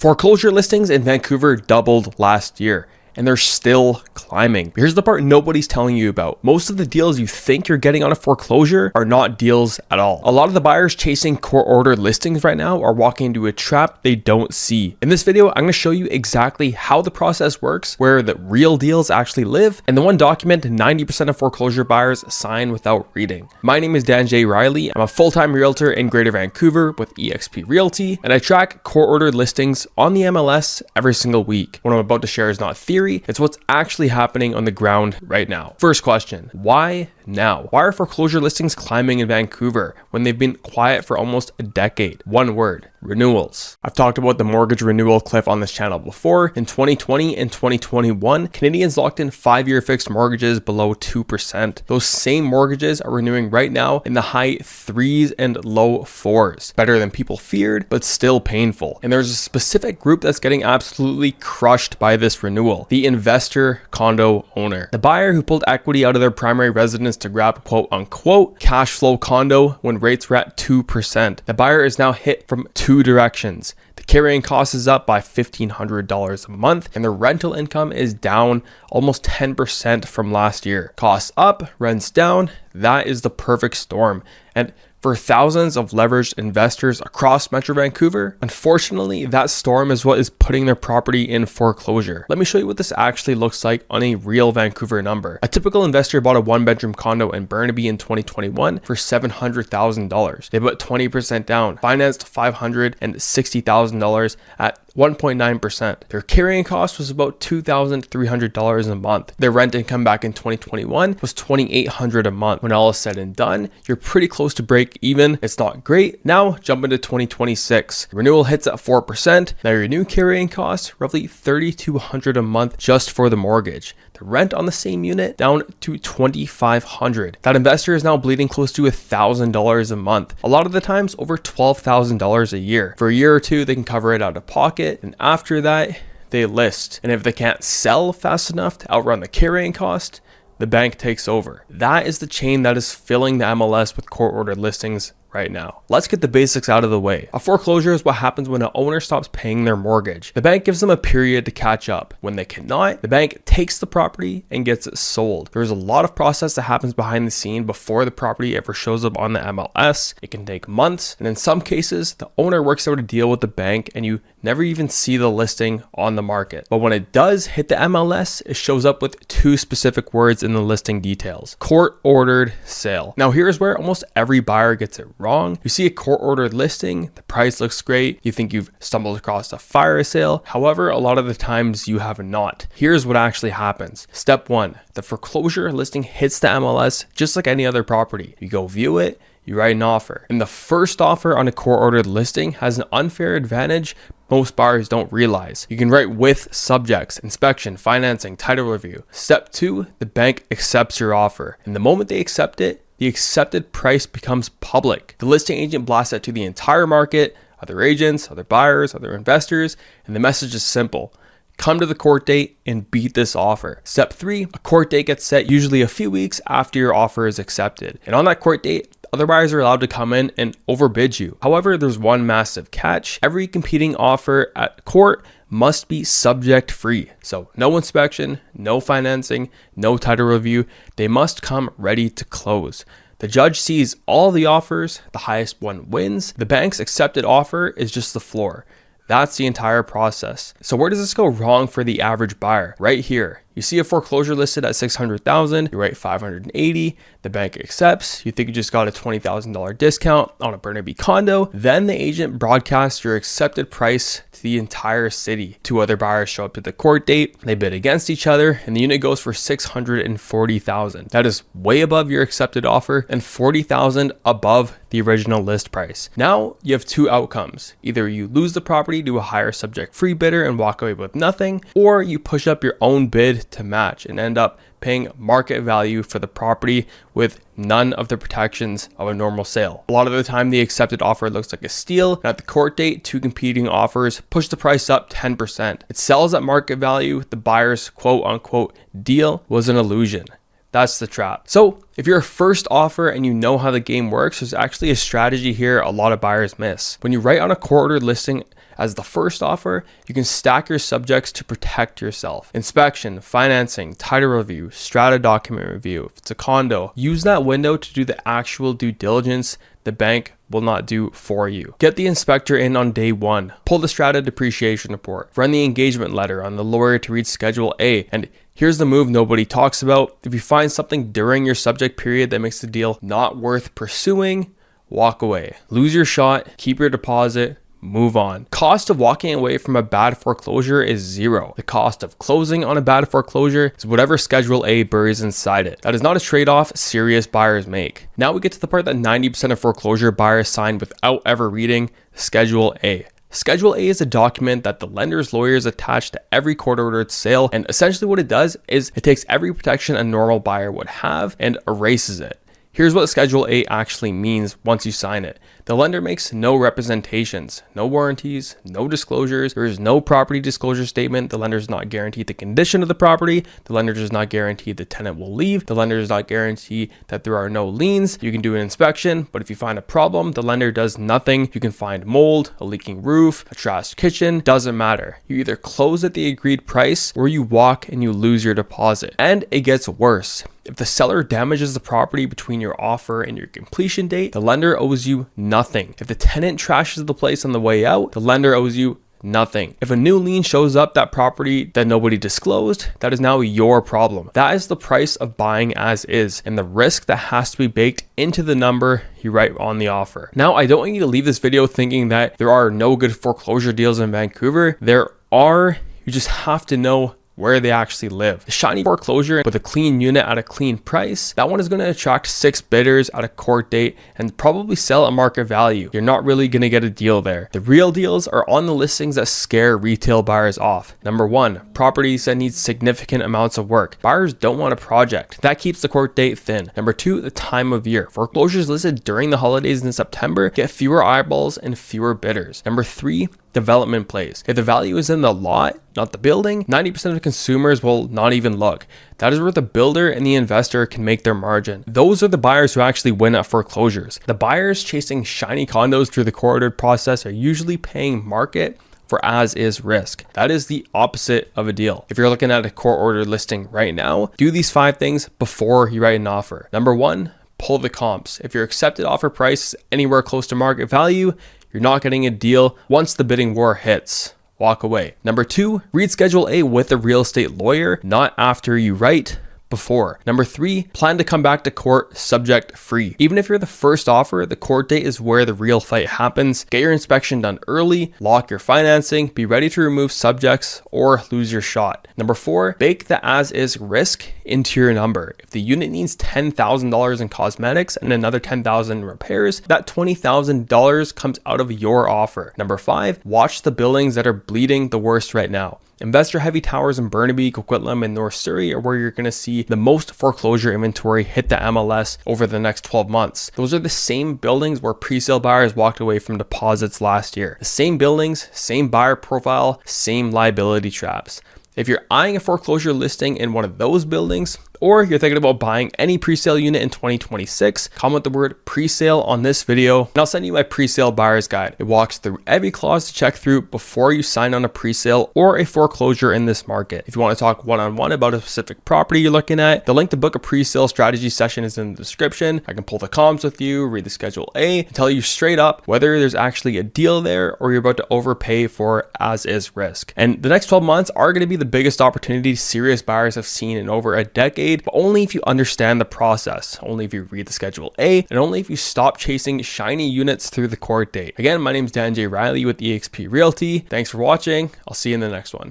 Foreclosure listings in Vancouver doubled last year, and they're still climbing. Here's the part nobody's telling you about. Most of the deals you think you're getting on a foreclosure are not deals at all. A lot of the buyers chasing court-ordered listings right now are walking into a trap they don't see. In this video, I'm going to show you exactly how the process works, where the real deals actually live, and the one document 90% of foreclosure buyers sign without reading. My name is Dan J. Reilly. I'm a full-time realtor in Greater Vancouver with eXp Realty, and I track court-ordered listings on the MLS every single week. What I'm about to share is not theory. It's what's actually happening on the ground right now. First question, why now? Why are foreclosure listings climbing in Vancouver when they've been quiet for almost a decade? One word, renewals. I've talked about the mortgage renewal cliff on this channel before. In 2020 and 2021, Canadians locked in 5-year fixed mortgages below 2%. Those same mortgages are renewing right now in the high 3s and low 4s. Better than people feared, but still painful. And there's a specific group that's getting absolutely crushed by this renewal. The investor condo owner. The buyer who pulled equity out of their primary residence to grab quote unquote cash flow condo when rates were at 2%. The buyer is now hit from two directions. The carrying cost is up by $1,500 a month, and the rental income is down almost 10% from last year. Costs up, rents down. That is the perfect storm. And for thousands of leveraged investors across Metro Vancouver, unfortunately, that storm is what is putting their property in foreclosure. Let me show you what this actually looks like on a real Vancouver number. A typical investor bought a 1-bedroom condo in Burnaby in 2021 for $700,000. They put 20% down, financed $560,000 at 1.9%. Their carrying cost was about $2,300 a month. Their rent income back in 2021 was $2,800 a month. When all is said and done, you're pretty close to break even. It's not great. Now jump into 2026. Renewal hits at 4%. Now your new carrying cost, roughly $3,200 a month just for the mortgage. The rent on the same unit down to $2,500. That investor is now bleeding close to $1,000 a month. A lot of the times over $12,000 a year. For a year or two, they can cover it out of pocket, and after that, they list. And if they can't sell fast enough to outrun the carrying cost, the bank takes over. That is the chain that is filling the MLS with court-ordered listings right now. Let's get the basics out of the way. A foreclosure is what happens when an owner stops paying their mortgage. The bank gives them a period to catch up. When they cannot, the bank takes the property and gets it sold. There's a lot of process that happens behind the scene before the property ever shows up on the MLS. It can take months, and in some cases, the owner works out a deal with the bank and you never even see the listing on the market. But when it does hit the MLS, it shows up with two specific words in the listing details: court-ordered sale. Now here's where almost every buyer gets it wrong. You see a court-ordered listing, the price looks great, you think you've stumbled across a fire sale. However, a lot of the times you have not. Here's what actually happens. Step 1, the foreclosure listing hits the MLS just like any other property. You go view it, you write an offer. And the first offer on a court-ordered listing has an unfair advantage most buyers don't realize. You can write with subjects, inspection, financing, title review. Step 2, the bank accepts your offer. And the moment they accept it, the accepted price becomes public. The listing agent blasts it to the entire market, other agents, other buyers, other investors, and the message is simple: come to the court date and beat this offer. Step 3, a court date gets set usually a few weeks after your offer is accepted. And on that court date, other buyers are allowed to come in and overbid you. However, there's one massive catch. Every competing offer at court must be subject free. So no inspection, no financing, no title review. They must come ready to close. The judge sees all the offers, the highest one wins. The bank's accepted offer is just the floor. That's the entire process. So where does this go wrong for the average buyer? Right here. You see a foreclosure listed at $600,000, you write $580, the bank accepts, you think you just got a $20,000 discount on a Burnaby condo, then the agent broadcasts your accepted price to the entire city. 2 other buyers show up to the court date, they bid against each other, and the unit goes for $640,000. That is way above your accepted offer and $40,000 above the original list price. Now you have 2 outcomes. Either you lose the property to a higher subject free bidder and walk away with nothing, or you push up your own bid to match and end up paying market value for the property with none of the protections of a normal sale. A lot of the time, the accepted offer looks like a steal, and at the court date, 2 competing offers push the price up 10%. It sells at market value. The buyer's quote unquote deal was an illusion. That's the trap. So if you're a first offer and you know how the game works, there's actually a strategy here a lot of buyers miss. When you write on a court-ordered listing As the first offer, you can stack your subjects to protect yourself. Inspection, financing, title review, strata document review. If it's a condo, use that window to do the actual due diligence the bank will not do for you. Get the inspector in on day one. Pull the strata depreciation report. Run the engagement letter on the lawyer to read Schedule A. And here's the move nobody talks about. If you find something during your subject period that makes the deal not worth pursuing, walk away. Lose your shot, keep your deposit, move on. Cost of walking away from a bad foreclosure is zero. The cost of closing on a bad foreclosure is whatever Schedule A buries inside it. That is not a trade-off serious buyers make. Now we get to the part that 90% of foreclosure buyers sign without ever reading, Schedule A. Schedule A is a document that the lender's lawyers attach to every court-ordered sale, and essentially what it does is it takes every protection a normal buyer would have and erases it. Here's what Schedule A actually means once you sign it. The lender makes no representations, no warranties, no disclosures. There is no property disclosure statement. The lender does not guarantee the condition of the property. The lender does not guarantee the tenant will leave. The lender does not guarantee that there are no liens. You can do an inspection, but if you find a problem, the lender does nothing. You can find mold, a leaking roof, a trashed kitchen, doesn't matter. You either close at the agreed price or you walk and you lose your deposit. And it gets worse. If the seller damages the property between your offer and your completion date, the lender owes you nothing. If the tenant trashes the place on the way out, the lender owes you nothing. If a new lien shows up that property that nobody disclosed, that is now your problem. That is the price of buying as is and the risk that has to be baked into the number you write on the offer. Now, I don't want you to leave this video thinking that there are no good foreclosure deals in Vancouver. There are, you just have to know where they actually live. The shiny foreclosure with a clean unit at a clean price, that one is going to attract 6 bidders at a court date and probably sell at market value. You're not really going to get a deal there. The real deals are on the listings that scare retail buyers off. Number 1, properties that need significant amounts of work. Buyers don't want a project. That keeps the court date thin. Number 2, the time of year. Foreclosures listed during the holidays in September get fewer eyeballs and fewer bidders. Number 3, development plays. If the value is in the lot, not the building, 90% of consumers will not even look. That is where the builder and the investor can make their margin. Those are the buyers who actually win at foreclosures. The buyers chasing shiny condos through the court-ordered process are usually paying market for as-is risk. That is the opposite of a deal. If you're looking at a court-ordered listing right now, do these 5 things before you write an offer. Number 1, pull the comps. If your accepted offer price is anywhere close to market value, you're not getting a deal once the bidding war hits. Walk away. Number 2, read Schedule A with a real estate lawyer, not after you write, before. Number 3, plan to come back to court subject free. Even if you're the first offer, the court date is where the real fight happens. Get your inspection done early, lock your financing, be ready to remove subjects or lose your shot. Number 4, bake the as-is risk into your number. If the unit needs $10,000 in cosmetics and another $10,000 in repairs, that $20,000 comes out of your offer. Number 5, watch the buildings that are bleeding the worst right now. Investor-heavy towers in Burnaby, Coquitlam, and North Surrey are where you're going to see the most foreclosure inventory hit the MLS over the next 12 months. Those are the same buildings where pre-sale buyers walked away from deposits last year. The same buildings, same buyer profile, same liability traps. If you're eyeing a foreclosure listing in one of those buildings, or you're thinking about buying any pre-sale unit in 2026, comment the word pre-sale on this video and I'll send you my pre-sale buyer's guide. It walks through every clause to check through before you sign on a pre-sale or a foreclosure in this market. If you want to talk one-on-one about a specific property you're looking at, the link to book a pre-sale strategy session is in the description. I can pull the comps with you, read the Schedule A, and tell you straight up whether there's actually a deal there or you're about to overpay for as-is risk. And the next 12 months are going to be the biggest opportunity serious buyers have seen in over a decade, but only if you understand the process, only if you read the Schedule A, and only if you stop chasing shiny units through the court date. Again, my name is Dan J. Reilly with eXp Realty. Thanks for watching. I'll see you in the next one.